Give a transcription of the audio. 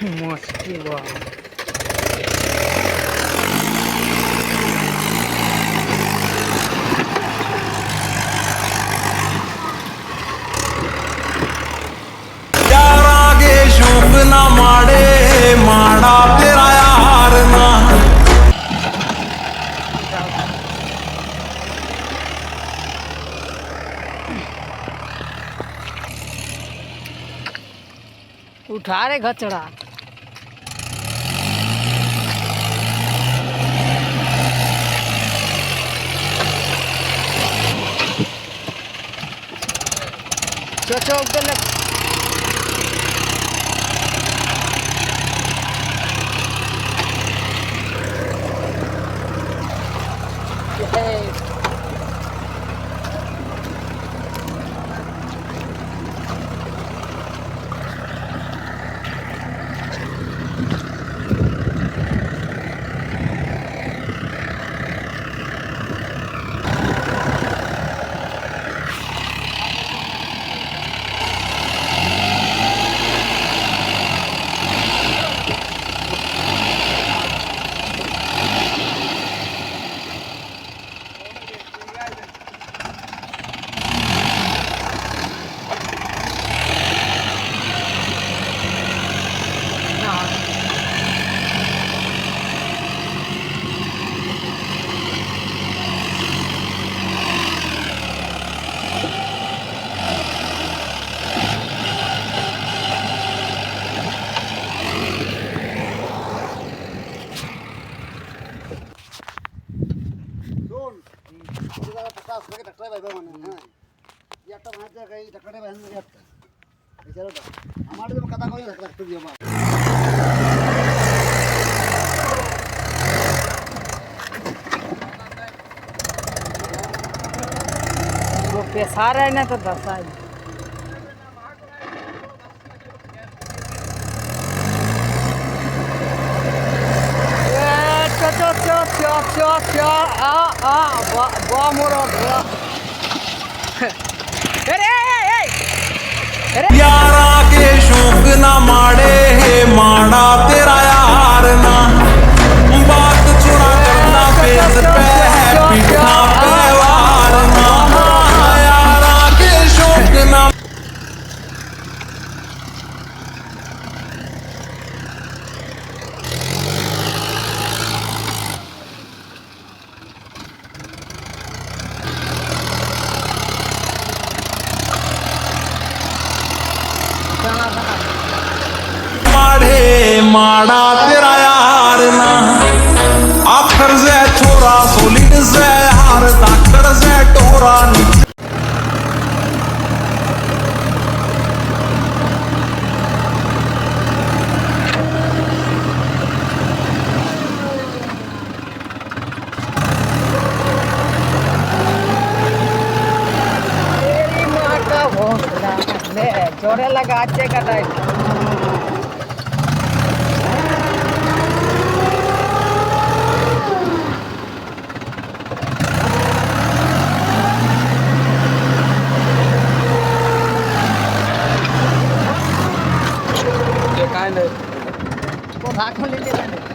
मुश्किल हुआ। यार आगे शौक ना माड़े माड़ा तेरा यार ना उठा रे घचड़ा। चो उधर लग। पेशा रहे ना तो दशा यारा के शौक ना माड़े माड़ा तेरा यार ना बात चुरा करना पेज पे है पीठा पे वार ना यारा के शौक ना माड़े माड़ा तेरा यार ना आखर से छोरा सोलिड से हार ताकर से टोरा नीचे जोड़े लगा अच्छे का टाइम काय नाही वो भाग में ले ले